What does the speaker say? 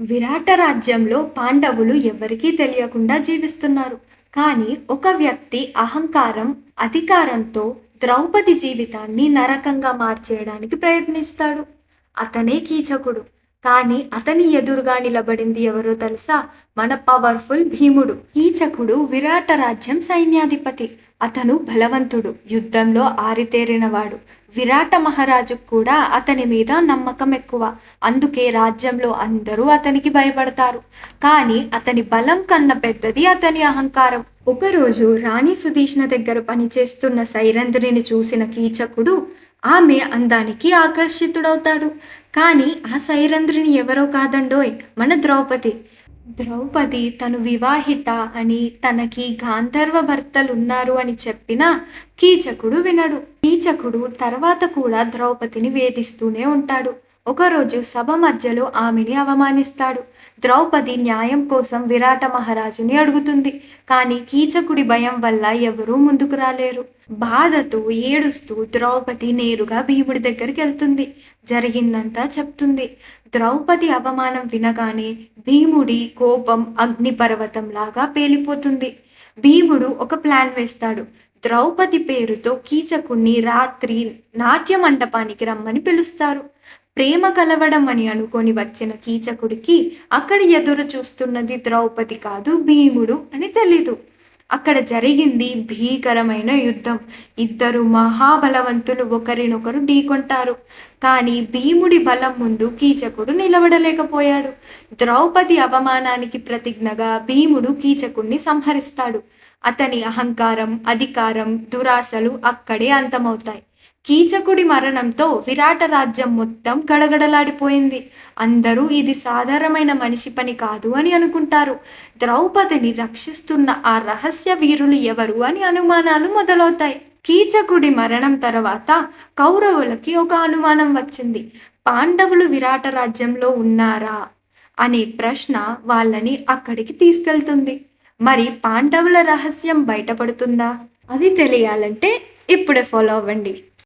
విరాట రాజ్యంలో పాండవులు ఎవరికీ తెలియకుండా జీవిస్తున్నారు. కానీ ఒక వ్యక్తి అహంకారం, అధికారంతో ద్రౌపది జీవితాన్ని నరకంగా మార్చేయడానికి ప్రయత్నిస్తాడు. అతనే కీచకుడు. కానీ అతని ఎదురుగా నిలబడింది ఎవరో తెలుసా? మన పవర్‌ఫుల్ భీముడు. కీచకుడు విరాట రాజ్యం సైన్యాధిపతి. అతను బలవంతుడు, యుద్ధంలో ఆరితేరినవాడు. విరాట మహారాజుకు కూడా అతని మీద నమ్మకం ఎక్కువ. అందుకే రాజ్యంలో అందరూ అతనికి భయపడతారు. కానీ అతని బలం కన్నా పెద్దది అతని అహంకారం. ఒకరోజు రాణి సుధీష్ణ దగ్గర పనిచేస్తున్న సైరంధ్రిని చూసిన కీచకుడు ఆమె అందానికి ఆకర్షితుడవుతాడు. కానీ ఆ సైరంధ్రిని ఎవరో కాదండోయ్, మన ద్రౌపది. ద్రౌపది తను వివాహిత అని, తనకి గాంధర్వ భర్తలున్నారు అని చెప్పినా కీచకుడు వినడు. కీచకుడు తర్వాత కూడా ద్రౌపదిని వేధిస్తూనే ఉంటాడు. ఒకరోజు సభ మధ్యలో ఆమెని అవమానిస్తాడు. ద్రౌపది న్యాయం కోసం విరాట మహారాజుని అడుగుతుంది. కానీ కీచకుడి భయం వల్ల ఎవరూ ముందుకు రాలేరు. బాధతో ఏడుస్తూ ద్రౌపది నేరుగా భీముడి దగ్గరికి వెళ్తుంది. జరిగిందంతా చెప్తుంది. ద్రౌపది అవమానం వినగానే భీముడి కోపం అగ్నిపర్వతంలాగా పేలిపోతుంది. భీముడు ఒక ప్లాన్ వేస్తాడు. ద్రౌపది పేరుతో కీచకుణ్ణి రాత్రి నాట్య మండపానికి రమ్మని పిలుస్తారు. ప్రేమ కలవడం అని అనుకొని వచ్చిన కీచకుడికి అక్కడ ఎదురు చూస్తున్నది ద్రౌపది కాదు, భీముడు అని తెలీదు. అక్కడ జరిగింది భీకరమైన యుద్ధం. ఇద్దరు మహాబలవంతులు ఒకరినొకరు ఢీకొంటారు. కానీ భీముడి బలం ముందు కీచకుడు నిలబడలేకపోయాడు. ద్రౌపది అవమానానికి ప్రతిజ్ఞగా భీముడు కీచకుణ్ణి సంహరిస్తాడు. అతని అహంకారం, అధికారం, దురాశలు అక్కడే అంతమవుతాయి. కీచకుడి మరణంతో విరాట రాజ్యం మొత్తం గడగడలాడిపోయింది. అందరూ ఇది సాధారణమైన మనిషి పని కాదు అని అనుకుంటారు. ద్రౌపదిని రక్షిస్తున్న ఆ రహస్య వీరులు ఎవరు అని అనుమానాలు మొదలవుతాయి. కీచకుడి మరణం తర్వాత కౌరవులకి ఒక అనుమానం వచ్చింది. పాండవులు విరాట రాజ్యంలో ఉన్నారా అనే ప్రశ్న వాళ్ళని అక్కడికి తీసుకెళ్తుంది. మరి పాండవుల రహస్యం బయటపడుతుందా? అది తెలియాలంటే ఇప్పుడే ఫాలో అవ్వండి.